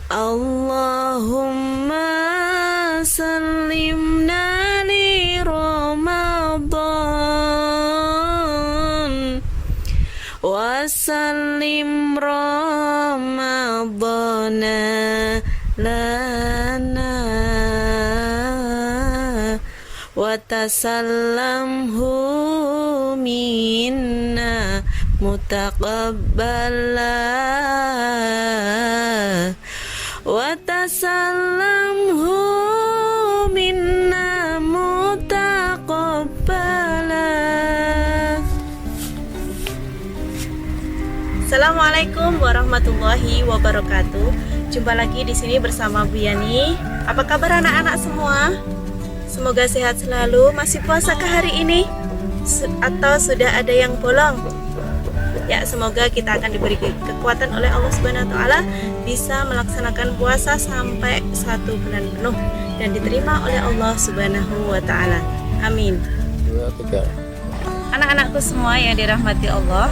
Allahumma sallimna li Ramadan wa sallim Ramadana lana wa tasallamhu minna mutaqabbala wa tasallamhu minna mutaqabbala. Assalamualaikum warahmatullahi wabarakatuh. Jumpa lagi di sini bersama Bu Yani. Apa kabar anak-anak semua? Semoga sehat selalu. Masih puasakah hari ini? Atau sudah ada yang bolong? Ya, semoga kita akan diberi kekuatan oleh Allah Subhanahu wa taala bisa melaksanakan puasa sampai 1 bulan penuh dan diterima oleh Allah Subhanahu wa taala. Amin. 2, 3. Anak-anakku semua yang dirahmati Allah,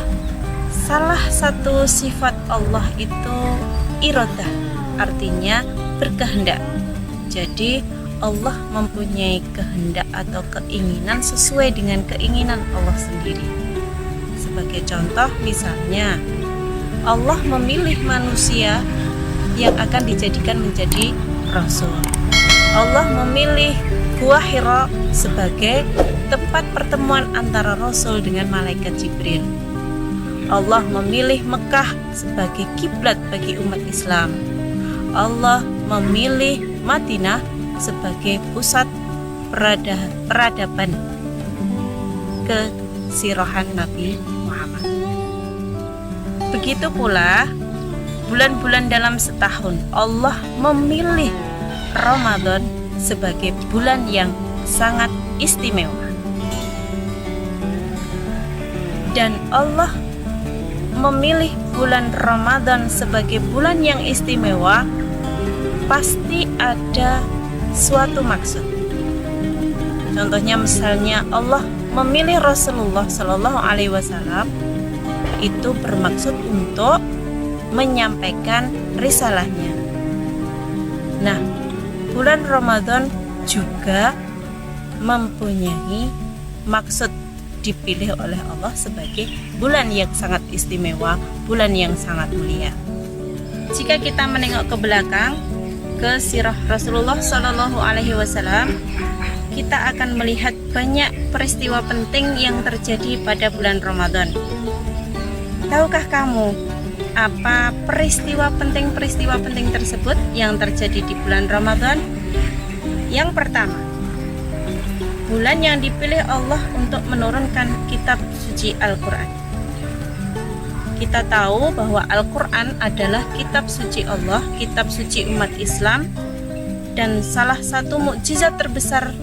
salah satu sifat Allah itu iradah, artinya berkehendak. Jadi Allah mempunyai kehendak atau keinginan sesuai dengan keinginan Allah sendiri. Sebagai contoh, misalnya Allah memilih manusia yang akan dijadikan menjadi rasul. Allah memilih Gua Hira sebagai tempat pertemuan antara rasul dengan malaikat Jibril. Allah memilih Mekah sebagai kiblat bagi umat Islam. Allah memilih Madinah sebagai pusat peradaban kesirahan Nabi Muhammad. Begitu pula bulan-bulan dalam setahun. Allah memilih Ramadan sebagai bulan yang sangat istimewa. Dan Allah memilih bulan Ramadan sebagai bulan yang istimewa pasti ada suatu maksud. Contohnya misalnya Allah memilih Rasulullah Shallallahu Alaihi Wasallam itu bermaksud untuk menyampaikan risalahnya. Nah, bulan Ramadan juga mempunyai maksud dipilih oleh Allah sebagai bulan yang sangat istimewa, bulan yang sangat mulia. Jika kita menengok ke belakang ke sirah Rasulullah Shallallahu Alaihi Wasallam, kita akan melihat banyak peristiwa penting yang terjadi pada bulan Ramadan. Tahukah kamu apa peristiwa penting tersebut yang terjadi di bulan Ramadan? Yang pertama, bulan yang dipilih Allah untuk menurunkan kitab suci Al-Quran. Kita tahu bahwa Al-Quran adalah kitab suci Allah, kitab suci umat Islam, dan salah satu mukjizat terbesar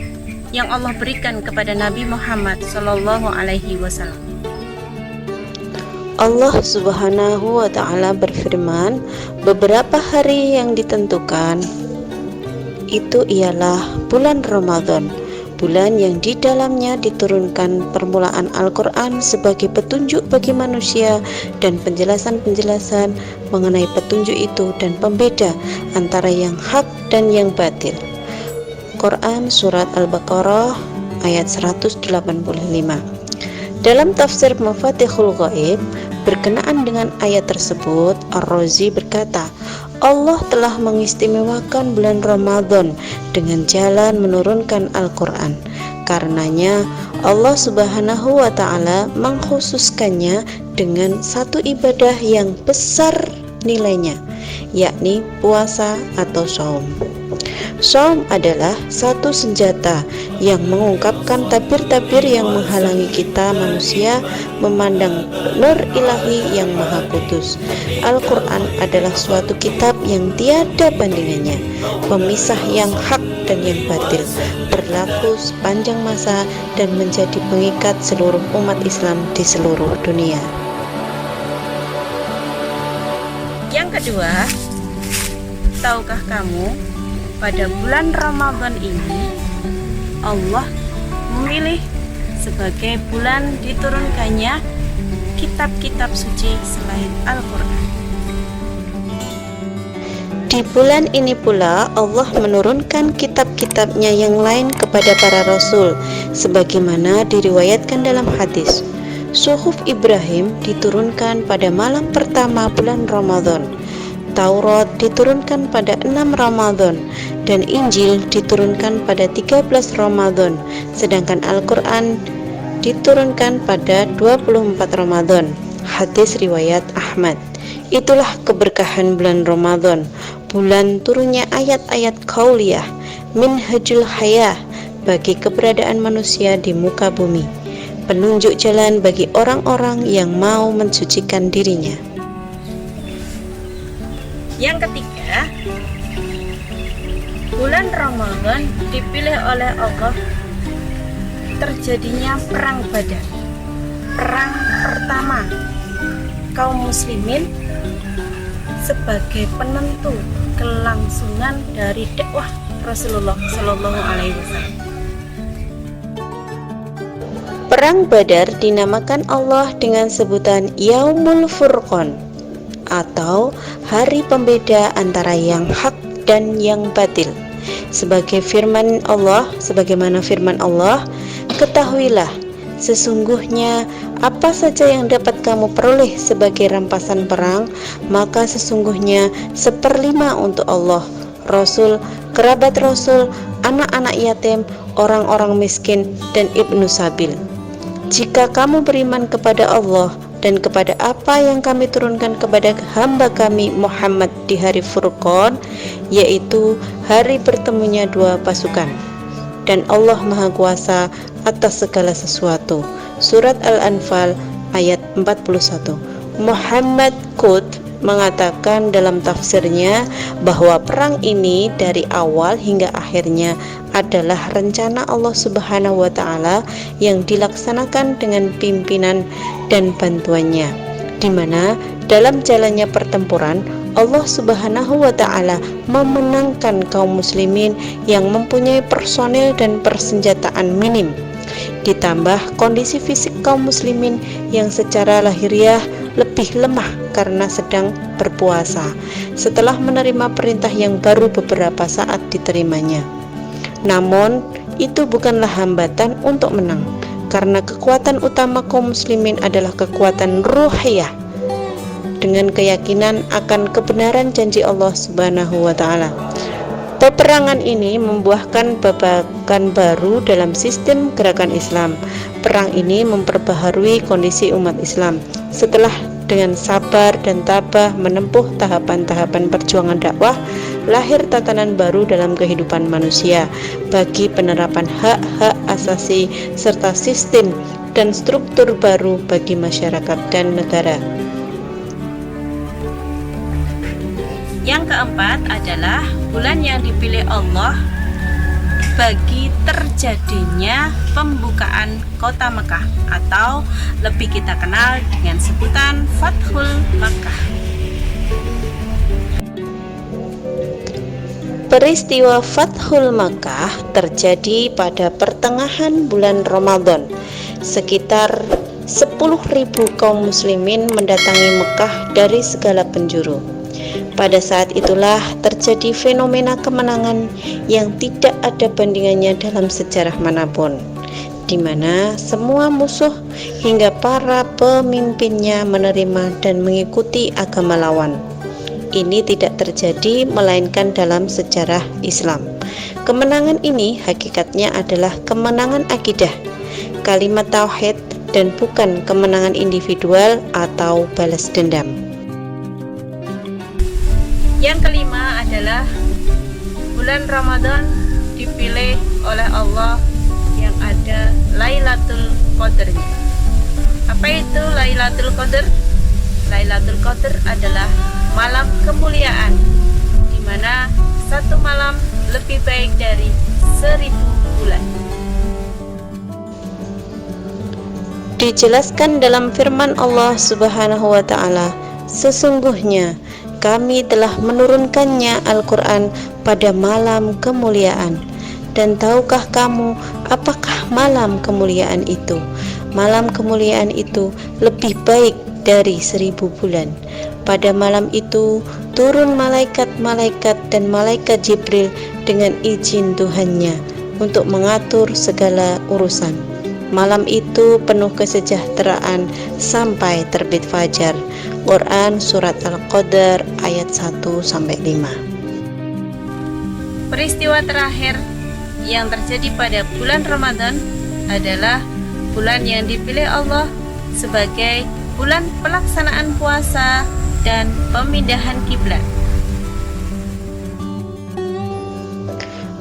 yang Allah berikan kepada Nabi Muhammad Sallallahu Alaihi Wasallam. Allah Subhanahu wa taala berfirman, beberapa hari yang ditentukan itu ialah bulan Ramadan, bulan yang di dalamnya diturunkan permulaan Al-Quran sebagai petunjuk bagi manusia dan penjelasan-penjelasan mengenai petunjuk itu dan pembeda antara yang hak dan yang batil. Quran Surat Al-Baqarah ayat 185. Dalam tafsir Mafatihul Ghaib berkenaan dengan ayat tersebut, Ar-Razi berkata, Allah telah mengistimewakan bulan Ramadan dengan jalan menurunkan Al-Quran. Karenanya Allah Subhanahu wa ta'ala mengkhususkannya dengan satu ibadah yang besar nilainya, yakni puasa atau shaum. Shaum adalah satu senjata yang mengungkapkan tabir-tabir yang menghalangi kita manusia memandang nur ilahi yang maha kudus. Al-Quran adalah suatu kitab yang tiada bandingannya, pemisah yang hak dan yang batil, berlaku sepanjang masa dan menjadi pengikat seluruh umat Islam di seluruh dunia. Yang kedua, tahukah kamu pada bulan Ramadan ini Allah memilih sebagai bulan diturunkannya kitab-kitab suci selain Al-Quran. Di bulan ini pula Allah menurunkan kitab-kitabnya yang lain kepada para rasul, sebagaimana diriwayatkan dalam hadis. Suhuf Ibrahim diturunkan pada malam pertama bulan Ramadan, Taurat diturunkan pada 6 Ramadan, dan Injil diturunkan pada 13 Ramadan, sedangkan Al-Quran diturunkan pada 24 Ramadan. Hadis riwayat Ahmad. Itulah keberkahan bulan Ramadan, bulan turunnya ayat-ayat qauliyah, minhajul hayah bagi keberadaan manusia di muka bumi, penunjuk jalan bagi orang-orang yang mau mensucikan dirinya. Yang ketiga, bulan Ramadan dipilih oleh Allah terjadinya perang Badar, perang pertama kaum muslimin sebagai penentu kelangsungan dari dakwah Rasulullah Shallallahu Alaihi Wasallam. Perang Badar dinamakan Allah dengan sebutan Yaumul Furqan atau hari pembeda antara yang hak dan yang batil. Sebagaimana firman Allah, ketahuilah sesungguhnya apa saja yang dapat kamu peroleh sebagai rampasan perang, maka sesungguhnya 1/5 untuk Allah, Rasul, kerabat Rasul, anak-anak yatim, orang-orang miskin, dan ibnu sabil. Jika kamu beriman kepada Allah dan kepada apa yang kami turunkan kepada hamba kami Muhammad di hari Furqan, yaitu hari bertemunya dua pasukan, dan Allah Maha Kuasa atas segala sesuatu. Surat Al-Anfal ayat 41. Muhammad Qut mengatakan dalam tafsirnya bahwa perang ini dari awal hingga akhirnya adalah rencana Allah Subhanahu wa Ta'ala yang dilaksanakan dengan pimpinan dan bantuannya, di mana dalam jalannya pertempuran Allah Subhanahu wa Ta'ala memenangkan kaum muslimin yang mempunyai personel dan persenjataan minim, ditambah kondisi fisik kaum muslimin yang secara lahiriah lebih lemah karena sedang berpuasa setelah menerima perintah yang baru beberapa saat diterimanya. Namun itu bukanlah hambatan untuk menang, karena kekuatan utama kaum muslimin adalah kekuatan ruhiyah dengan keyakinan akan kebenaran janji Allah Subhanahu wa Ta'ala. Peperangan ini membuahkan babakan baru dalam sistem gerakan Islam. Perang ini memperbaharui kondisi umat Islam setelah dengan sabar dan tabah menempuh tahapan-tahapan perjuangan dakwah, lahir tatanan baru dalam kehidupan manusia bagi penerapan hak-hak asasi serta sistem dan struktur baru bagi masyarakat dan negara. Yang keempat adalah bulan yang dipilih Allah bagi terjadinya pembukaan kota Mekah, atau lebih kita kenal dengan sebutan Fathul Makkah. Peristiwa Fathul Makkah terjadi pada pertengahan bulan Ramadan. Sekitar 10.000 kaum muslimin mendatangi Mekah dari segala penjuru. Pada saat itulah terjadi fenomena kemenangan yang tidak ada bandingannya dalam sejarah manapun, di mana semua musuh hingga para pemimpinnya menerima dan mengikuti agama lawan. Ini tidak terjadi melainkan dalam sejarah Islam. Kemenangan ini hakikatnya adalah kemenangan akidah, kalimat tauhid, dan bukan kemenangan individual atau balas dendam. Yang kelima adalah bulan Ramadan dipilih oleh Allah yang ada Lailatul Qadarnya. Apa itu Lailatul Qadar? Lailatul Qadar adalah malam kemuliaan, di mana satu malam lebih baik dari 1000 bulan. Dijelaskan dalam firman Allah Subhanahu wa Ta'ala, sesungguhnya kami telah menurunkannya Al-Quran pada malam kemuliaan. Dan tahukah kamu apakah malam kemuliaan itu? Malam kemuliaan itu lebih baik dari 1000 bulan. Pada malam itu turun malaikat-malaikat dan malaikat Jibril dengan izin Tuhannya untuk mengatur segala urusan. Malam itu penuh kesejahteraan sampai terbit fajar. Quran Surat Al-Qadar ayat 1-5. Peristiwa terakhir yang terjadi pada bulan Ramadan adalah bulan yang dipilih Allah sebagai bulan pelaksanaan puasa dan pemindahan kiblat.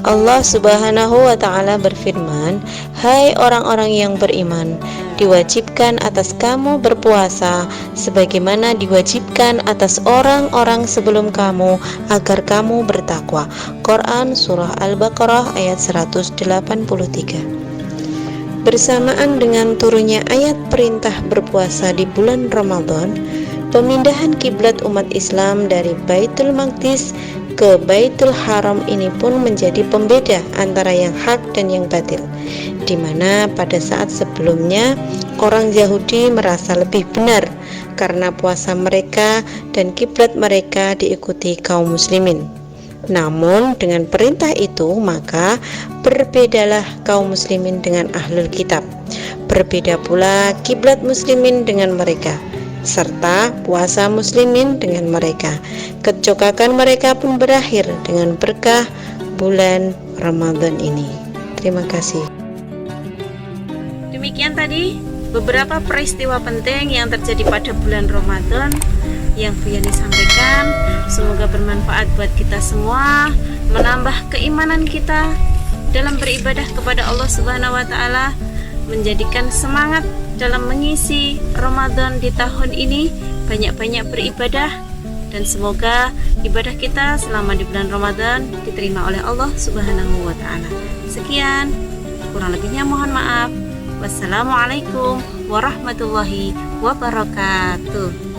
Allah Subhanahu wa Ta'ala berfirman, "Hai orang-orang yang beriman, diwajibkan atas kamu berpuasa sebagaimana diwajibkan atas orang-orang sebelum kamu agar kamu bertakwa." Quran Surah Al-Baqarah ayat 183. Bersamaan dengan turunnya ayat perintah berpuasa di bulan Ramadan, pemindahan kiblat umat Islam dari Baitul Maqdis ke Baitul Haram ini pun menjadi pembeda antara yang hak dan yang batil, di mana pada saat sebelumnya orang Yahudi merasa lebih benar karena puasa mereka dan kiblat mereka diikuti kaum muslimin. Namun dengan perintah itu maka berbedalah kaum muslimin dengan ahlul kitab, berbeda pula kiblat muslimin dengan mereka, serta puasa muslimin dengan mereka. Kecocokan mereka pun berakhir dengan berkah bulan Ramadan ini. Terima kasih. Demikian tadi beberapa peristiwa penting yang terjadi pada bulan Ramadan yang Bu Yani sampaikan. Semoga bermanfaat buat kita semua, menambah keimanan kita dalam beribadah kepada Allah Subhanahu wa Ta'ala, menjadikan semangat dalam mengisi Ramadan di tahun ini, banyak-banyak beribadah, dan semoga ibadah kita selama di bulan Ramadan diterima oleh Allah Subhanahu wa Ta'ala. Sekian, kurang lebihnya mohon maaf. Wassalamualaikum warahmatullahi wabarakatuh.